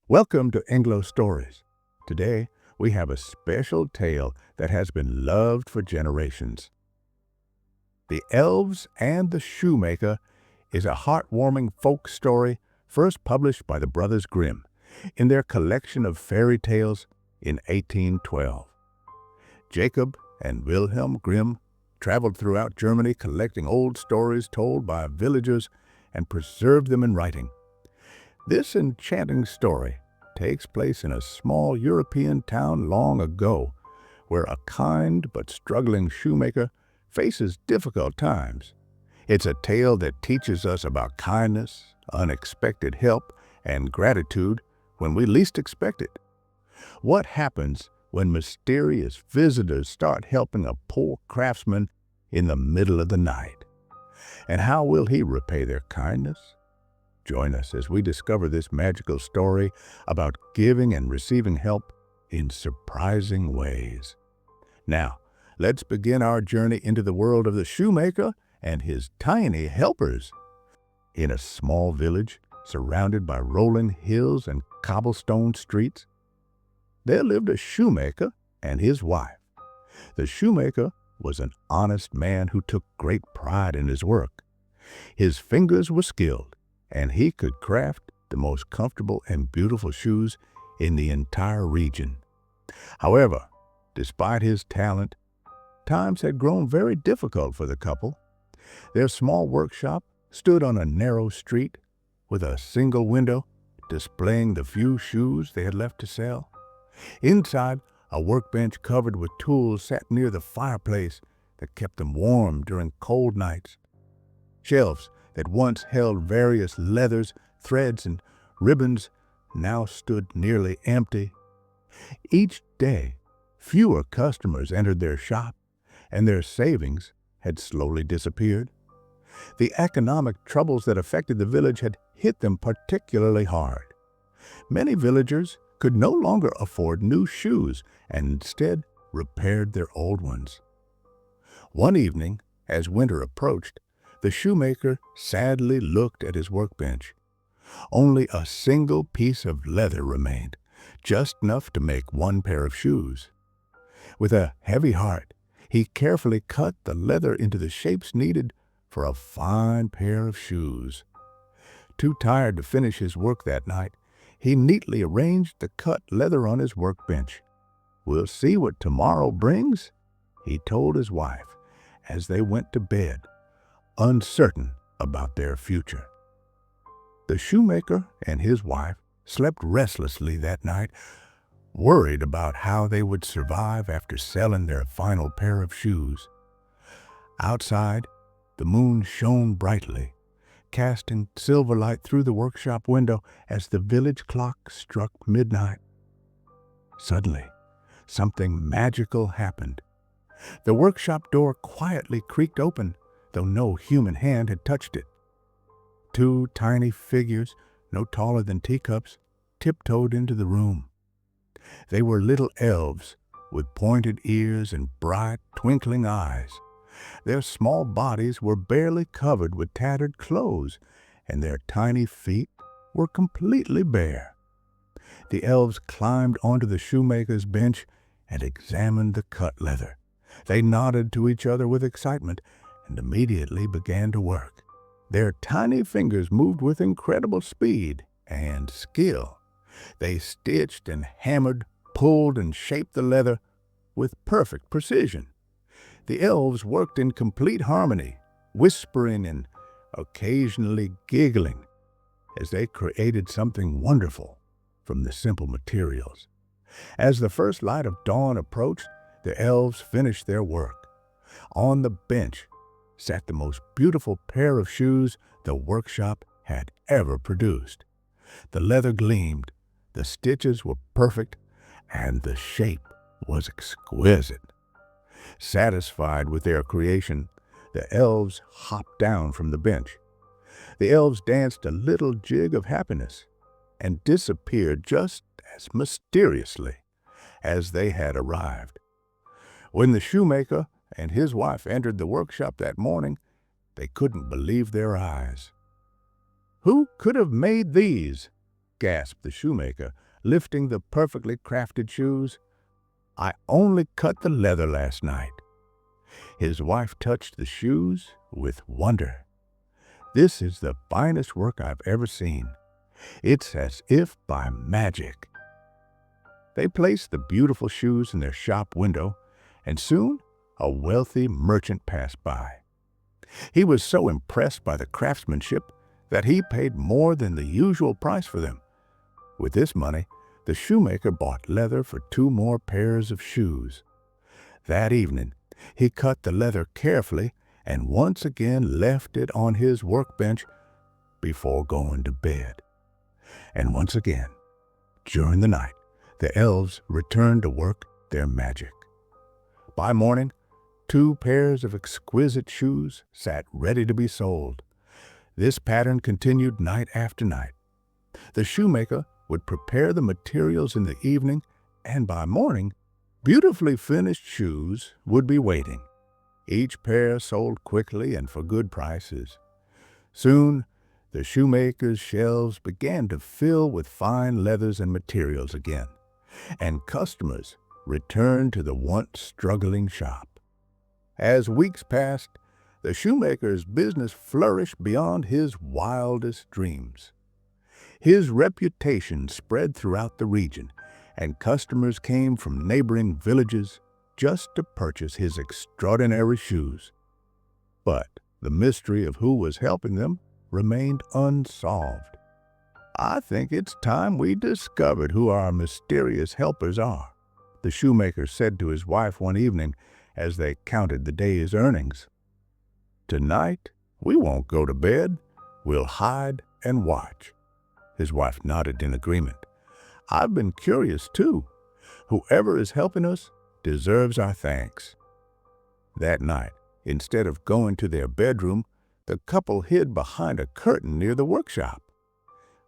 Welcome to EngloStories. Today, we have a special tale that has been loved for generations. The Elves and the Shoemaker is a heartwarming folk story first published by the Brothers Grimm in their collection of fairy tales in 1812. Jacob and Wilhelm Grimm traveled throughout Germany collecting old stories told by villagers and preserved them in writing. This enchanting story takes place in a small European town long ago, where a kind but struggling shoemaker faces difficult times. It's a tale that teaches us about kindness, unexpected help, and gratitude when we least expect it. What happens when mysterious visitors start helping a poor craftsman in the middle of the night? And how will he repay their kindness? Join us as we discover this magical story about giving and receiving help in surprising ways. Now, let's begin our journey into the world of the shoemaker and his tiny helpers. In a small village surrounded by rolling hills and cobblestone streets, there lived a shoemaker and his wife. The shoemaker was an honest man who took great pride in his work. His fingers were skilled, and he could craft the most comfortable and beautiful shoes in the entire region. However, despite his talent, times had grown very difficult for the couple. Their small workshop stood on a narrow street with a single window displaying the few shoes they had left to sell. Inside, a workbench covered with tools sat near the fireplace that kept them warm during cold nights. Shelves that once held various leathers, threads, and ribbons now stood nearly empty. Each day, fewer customers entered their shop, and their savings had slowly disappeared. The economic troubles that affected the village had hit them particularly hard. Many villagers could no longer afford new shoes and instead repaired their old ones. One evening, as winter approached, the shoemaker sadly looked at his workbench. Only a single piece of leather remained, just enough to make one pair of shoes. With a heavy heart, he carefully cut the leather into the shapes needed for a fine pair of shoes. Too tired to finish his work that night, he neatly arranged the cut leather on his workbench. "We'll see what tomorrow brings," he told his wife as they went to bed, uncertain about their future. The shoemaker and his wife slept restlessly that night, worried about how they would survive after selling their final pair of shoes. Outside, the moon shone brightly, casting silver light through the workshop window as the village clock struck midnight. Suddenly, something magical happened. The workshop door quietly creaked open, though no human hand had touched it. Two tiny figures, no taller than teacups, tiptoed into the room. They were little elves with pointed ears and bright, twinkling eyes. Their small bodies were barely covered with tattered clothes, and their tiny feet were completely bare. The elves climbed onto the shoemaker's bench and examined the cut leather. They nodded to each other with excitement and immediately began to work. Their tiny fingers moved with incredible speed and skill. They stitched and hammered, pulled and shaped the leather with perfect precision. The elves worked in complete harmony, whispering and occasionally giggling as they created something wonderful from the simple materials. As the first light of dawn approached, the elves finished their work. On the bench sat the most beautiful pair of shoes the workshop had ever produced. The leather gleamed, the stitches were perfect, and the shape was exquisite. Satisfied with their creation, the elves hopped down from the bench. The elves danced a little jig of happiness and disappeared just as mysteriously as they had arrived. When the shoemaker and his wife entered the workshop that morning, they couldn't believe their eyes. "Who could have made these?" gasped the shoemaker, lifting the perfectly crafted shoes. "I only cut the leather last night." His wife touched the shoes with wonder. "This is the finest work I've ever seen. It's as if by magic." They placed the beautiful shoes in their shop window, and soon a wealthy merchant passed by. He was so impressed by the craftsmanship that he paid more than the usual price for them. With this money, the shoemaker bought leather for 2 more pairs of shoes. That evening, he cut the leather carefully and once again left it on his workbench before going to bed. And once again, during the night, the elves returned to work their magic. By morning, 2 pairs of exquisite shoes sat ready to be sold. This pattern continued night after night. The shoemaker would prepare the materials in the evening, and by morning, beautifully finished shoes would be waiting. Each pair sold quickly and for good prices. Soon, the shoemaker's shelves began to fill with fine leathers and materials again, and customers returned to the once struggling shop. As weeks passed, the shoemaker's business flourished beyond his wildest dreams. His reputation spread throughout the region, and customers came from neighboring villages just to purchase his extraordinary shoes. But the mystery of who was helping them remained unsolved. "I think it's time we discovered who our mysterious helpers are," the shoemaker said to his wife one evening as they counted the day's earnings. "Tonight, we won't go to bed. We'll hide and watch." His wife nodded in agreement. "I've been curious, too. Whoever is helping us deserves our thanks." That night, instead of going to their bedroom, the couple hid behind a curtain near the workshop.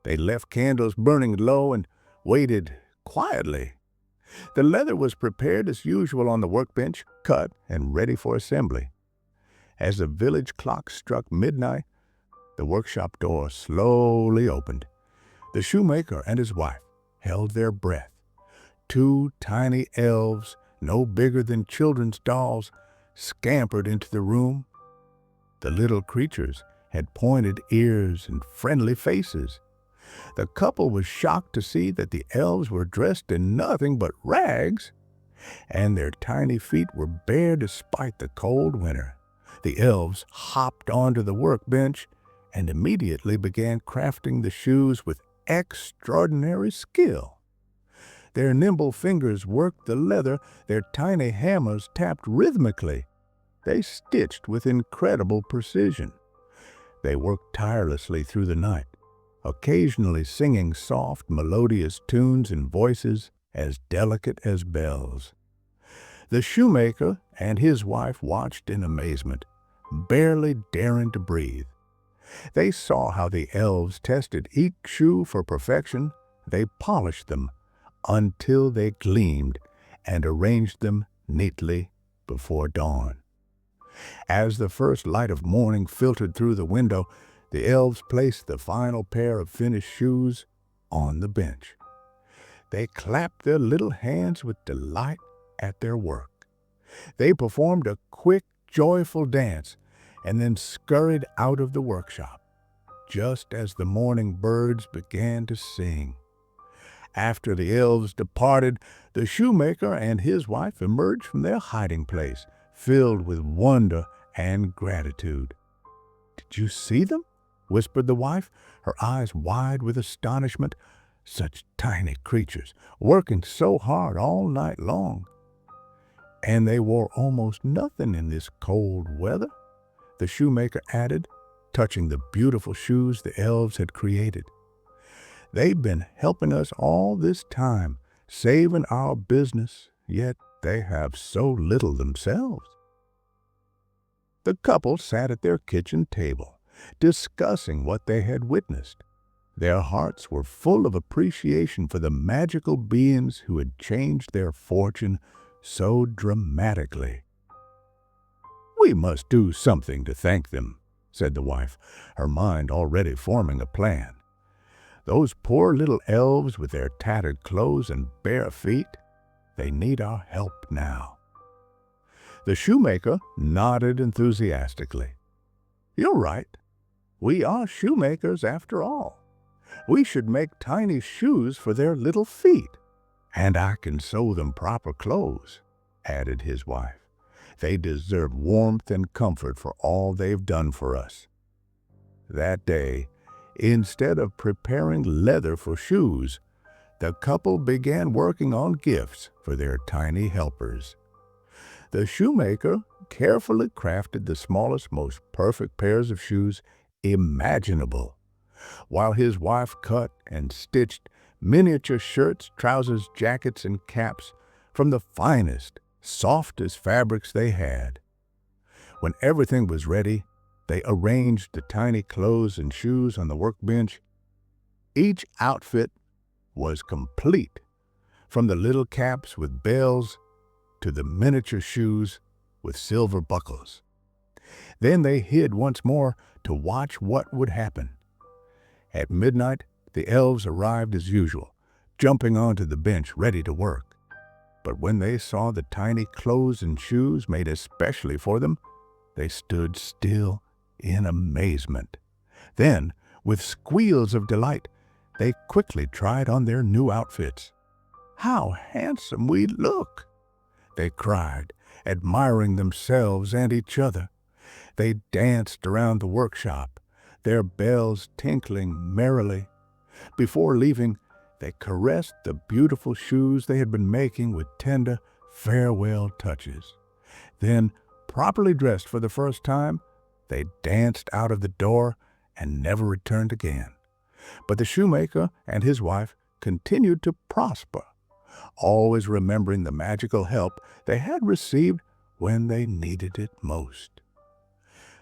They left candles burning low and waited quietly. The leather was prepared as usual on the workbench, cut and ready for assembly. As the village clock struck midnight, the workshop door slowly opened. The shoemaker and his wife held their breath. 2 tiny elves, no bigger than children's dolls, scampered into the room. The little creatures had pointed ears and friendly faces. The couple was shocked to see that the elves were dressed in nothing but rags, and their tiny feet were bare despite the cold winter. The elves hopped onto the workbench and immediately began crafting the shoes with extraordinary skill. Their nimble fingers worked the leather, their tiny hammers tapped rhythmically. They stitched with incredible precision. They worked tirelessly through the night, occasionally singing soft, melodious tunes in voices as delicate as bells. The shoemaker and his wife watched in amazement, barely daring to breathe. They saw how the elves tested each shoe for perfection. They polished them until they gleamed and arranged them neatly before dawn. As the first light of morning filtered through the window, the elves placed the final pair of finished shoes on the bench. They clapped their little hands with delight at their work. They performed a quick, joyful dance and then scurried out of the workshop, just as the morning birds began to sing. After the elves departed, the shoemaker and his wife emerged from their hiding place, filled with wonder and gratitude. "Did you see them?" whispered the wife, her eyes wide with astonishment. "Such tiny creatures, working so hard all night long. And they wore almost nothing in this cold weather," the shoemaker added, touching the beautiful shoes the elves had created. "They've been helping us all this time, saving our business, yet they have so little themselves." The couple sat at their kitchen table, discussing what they had witnessed. Their hearts were full of appreciation for the magical beings who had changed their fortune so dramatically. "We must do something to thank them," said the wife, her mind already forming a plan. Those poor little elves with their tattered clothes and bare feet, they need our help now." The shoemaker nodded enthusiastically. "You're right. We are shoemakers after all. We should make tiny shoes for their little feet. And I can sew them proper clothes," added his wife. "They deserve warmth and comfort for all they've done for us." That day, instead of preparing leather for shoes, the couple began working on gifts for their tiny helpers. The shoemaker carefully crafted the smallest, most perfect pairs of shoes imaginable, while his wife cut and stitched miniature shirts, trousers, jackets, and caps from the finest, softest fabrics they had. When everything was ready, they arranged the tiny clothes and shoes on the workbench. Each outfit was complete, from the little caps with bells to the miniature shoes with silver buckles. Then they hid once more to watch what would happen. At midnight, the elves arrived as usual, jumping onto the bench ready to work. But when they saw the tiny clothes and shoes made especially for them, they stood still in amazement. Then, with squeals of delight, they quickly tried on their new outfits. "How handsome we look!" they cried, admiring themselves and each other. They danced around the workshop, their bells tinkling merrily. Before leaving, they caressed the beautiful shoes they had been making with tender farewell touches. Then, properly dressed for the first time, they danced out of the door and never returned again. But the shoemaker and his wife continued to prosper, always remembering the magical help they had received when they needed it most.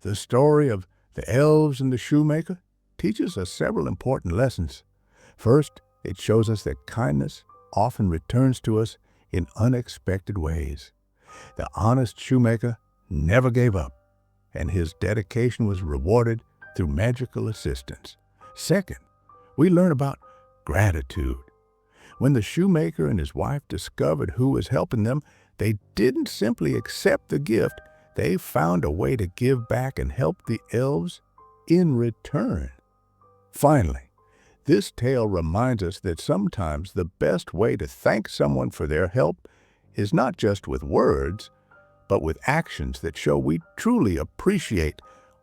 The story of the elves and the shoemaker teaches us several important lessons. First, it shows us that kindness often returns to us in unexpected ways. The honest shoemaker never gave up, and his dedication was rewarded through magical assistance. Second, we learn about gratitude. When the shoemaker and his wife discovered who was helping them, they didn't simply accept the gift. They found a way to give back and help the elves in return. Finally, this tale reminds us that sometimes the best way to thank someone for their help is not just with words, but with actions that show we truly appreciate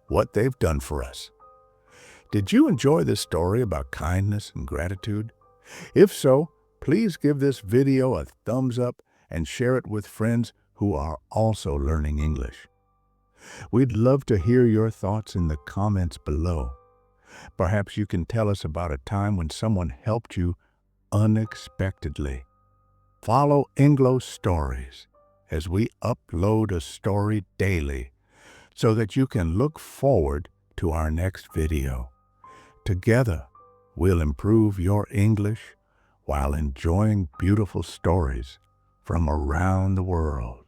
what they've done for us. Did you enjoy this story about kindness and gratitude? If so, please give this video a thumbs up and share it with friends who are also learning English. We'd love to hear your thoughts in the comments below. Perhaps you can tell us about a time when someone helped you unexpectedly. Follow EngloStories as we upload a story daily so that you can look forward to our next video. Together, we'll improve your English while enjoying beautiful stories from around the world.